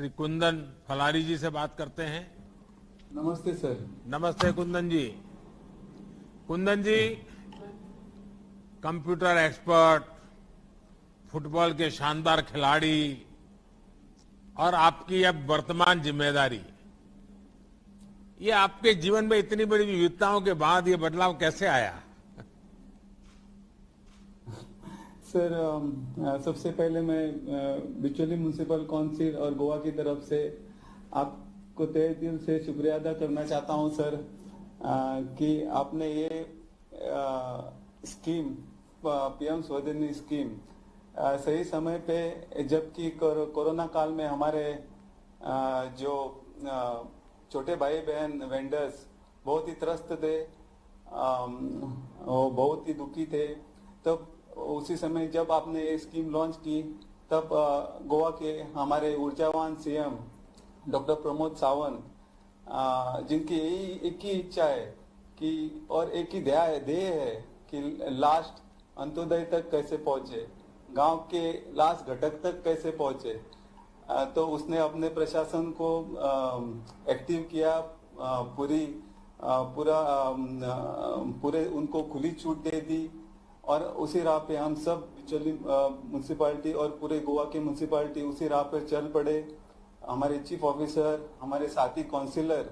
श्री कुंदन फलारी जी से बात करते हैं। नमस्ते सर। नमस्ते कुंदन जी। कुंदन जी, कंप्यूटर एक्सपर्ट, फुटबॉल के शानदार खिलाड़ी और आपकी अब वर्तमान जिम्मेदारी, ये आपके जीवन में इतनी बड़ी विविधताओं के बाद ये बदलाव कैसे आया? सर सबसे पहले मैं बिचौली म्युनिसिपल काउंसिल और गोवा की तरफ से आपको तहे दिल से शुक्रिया अदा करना चाहता हूं सर, कि आपने ये स्कीम पीएम स्वनिधि स्कीम सही समय पे, जबकि कोरोना काल में हमारे जो छोटे भाई बहन वेंडर्स बहुत ही त्रस्त थे, वो बहुत ही दुखी थे, तब उसी समय जब आपने ये स्कीम लॉन्च की तब गोवा के हमारे ऊर्जावान सीएम डॉक्टर प्रमोद सावंत, जिनकी यही एक ही इच्छा है कि और एक ही ध्येय है कि लास्ट अंत्योदय तक कैसे पहुंचे, गांव के लास्ट घटक तक कैसे पहुंचे, तो उसने अपने प्रशासन को एक्टिव किया, पूरे उनको खुली छूट दे दी और उसी राह पे हम सब बिचौली म्युनिसिपालिटी और पूरे गोवा की म्युनिसिपालिटी उसी राह पे चल पड़े। हमारे चीफ ऑफिसर, हमारे साथी काउंसिलर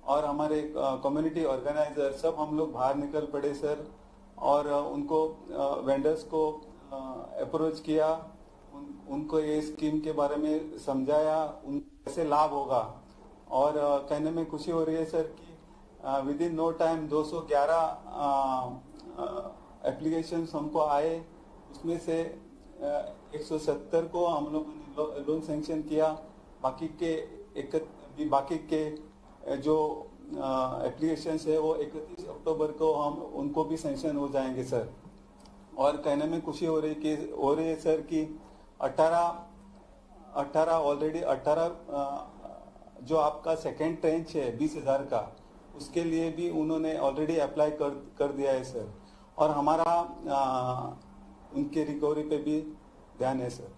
और हमारे कम्युनिटी ऑर्गेनाइजर सब हम लोग बाहर निकल पड़े सर, और उनको वेंडर्स को अप्रोच किया, उनको ये स्कीम के बारे में समझाया, उन कैसे लाभ होगा, और कहने में खुशी हो रही है सर कि within no time 211 application हमको आए, उसमें से 170 को हम लोगों ने लोन सैंक्शन किया, बाकी के जो एप्लीकेशन है वो 31 अक्टूबर को हम उनको भी सैंक्शन हो जाएंगे सर। और कहने में खुशी हो रही है सर कि 18 जो आपका सेकेंड ट्रेंच है 20,000 का, उसके लिए भी उन्होंने ऑलरेडी अप्लाई कर दिया है सर, और हमारा उनके रिकवरी पे भी ध्यान है सर।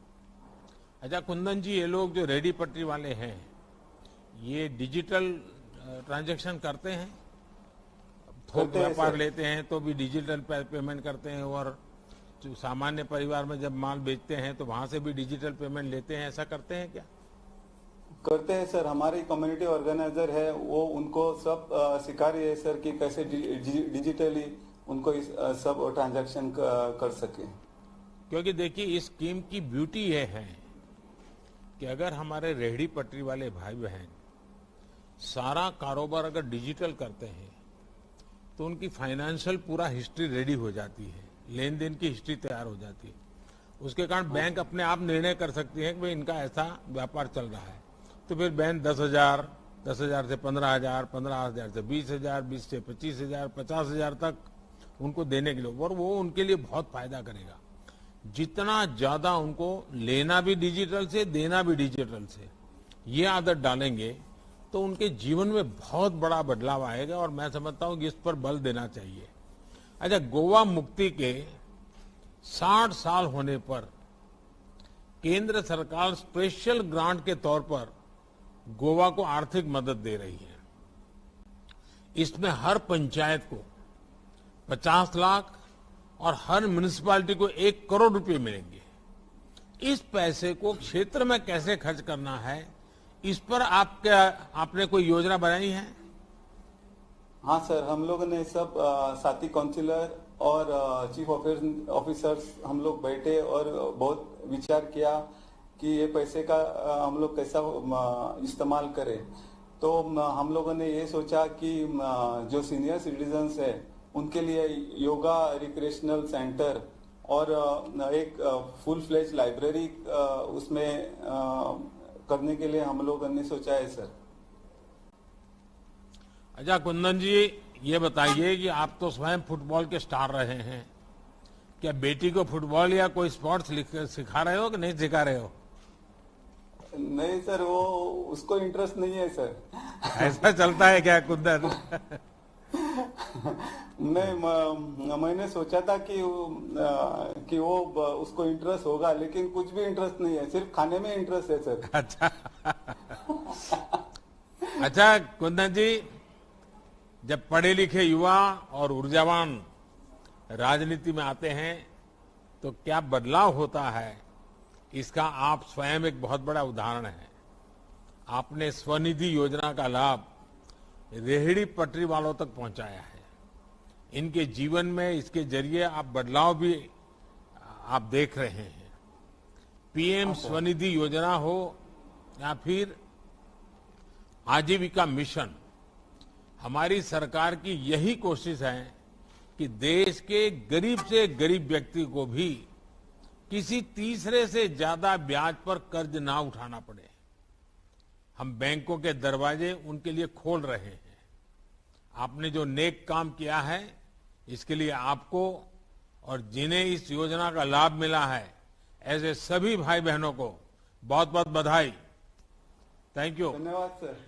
अच्छा कुंदन जी, ये लोग जो रेडी पटरी वाले हैं ये डिजिटल ट्रांजैक्शन करते हैं? थोक व्यापार लेते हैं तो भी डिजिटल पेमेंट करते हैं, और जो सामान्य परिवार में जब माल बेचते हैं तो वहां से भी डिजिटल पेमेंट लेते हैं, ऐसा करते हैं क्या? करते हैं सर, हमारी कम्युनिटी ऑर्गेनाइजर है वो उनको सब सिखा रही है सर कि कैसे डिजिटली उनको इस सब ट्रांजैक्शन कर सके। क्योंकि देखिए इस स्कीम की ब्यूटी ये है कि अगर हमारे रेहड़ी पटरी वाले भाई बहन सारा कारोबार अगर डिजिटल करते हैं तो उनकी फाइनेंशियल पूरा हिस्ट्री रेडी हो जाती है, लेन देन की हिस्ट्री तैयार हो जाती है। उसके कारण बैंक अपने आप निर्णय कर सकती है कि भाई इनका ऐसा व्यापार चल रहा है, तो फिर बैंक 10,000 से 15,000, 15,000 से 20,000, 20 से 25,000, 50,000 तक उनको देने के लिए, और वो उनके लिए बहुत फायदा करेगा। जितना ज्यादा उनको लेना भी डिजिटल से, देना भी डिजिटल से, ये आदत डालेंगे तो उनके जीवन में बहुत बड़ा बदलाव आएगा, और मैं समझता हूं कि इस पर बल देना चाहिए। अच्छा, गोवा मुक्ति के 60 साल होने पर केंद्र सरकार स्पेशल ग्रांट के तौर पर गोवा को आर्थिक मदद दे रही है। इसमें हर पंचायत को 50 लाख और हर म्युनिसिपैलिटी को 1 करोड़ रुपए मिलेंगे। इस पैसे को क्षेत्र में कैसे खर्च करना है, इस पर आपने कोई योजना बनाई है? हाँ सर, हम लोगों ने सब साथी काउंसिलर और चीफ ऑफिसर्स हम लोग बैठे और बहुत विचार किया कि ये पैसे का हम लोग कैसा इस्तेमाल करें। तो हम लोगों ने ये सोचा कि जो सीनियर सिटीजन्स है उनके लिए योगा रिक्रिएशनल सेंटर और एक फुल फ्लेज लाइब्रेरी उसमें करने के लिए हम लोगों ने सोचा है सर। अच्छा कुंदन जी, ये बताइए कि आप तो स्वयं फुटबॉल के स्टार रहे हैं, क्या बेटी को फुटबॉल या कोई स्पोर्ट्स सिखा रहे हो कि नहीं सिखा रहे हो? नहीं सर, वो उसको इंटरेस्ट नहीं है सर। ऐसा चलता है क्या कुंदन? नहीं, मैंने सोचा था कि कि वो उसको इंटरेस्ट होगा, लेकिन कुछ भी इंटरेस्ट नहीं है, सिर्फ खाने में इंटरेस्ट है सर। अच्छा। अच्छा कुंदन जी, जब पढ़े लिखे युवा और ऊर्जावान राजनीति में आते हैं तो क्या बदलाव होता है, इसका आप स्वयं एक बहुत बड़ा उदाहरण है। आपने स्वनिधि योजना का लाभ रेहड़ी पटरी वालों तक पहुंचाया है। इनके जीवन में इसके जरिए आप बदलाव भी आप देख रहे हैं। पीएम स्वनिधि योजना हो या फिर आजीविका मिशन, हमारी सरकार की यही कोशिश है कि देश के गरीब से गरीब व्यक्ति को भी किसी तीसरे से ज्यादा ब्याज पर कर्ज ना उठाना पड़े। हम बैंकों के दरवाजे उनके लिए खोल रहे हैं। आपने जो नेक काम किया है, इसके लिए आपको और जिन्हें इस योजना का लाभ मिला है, ऐसे सभी भाई बहनों को बहुत बहुत बधाई। Thank you. धन्यवाद सर।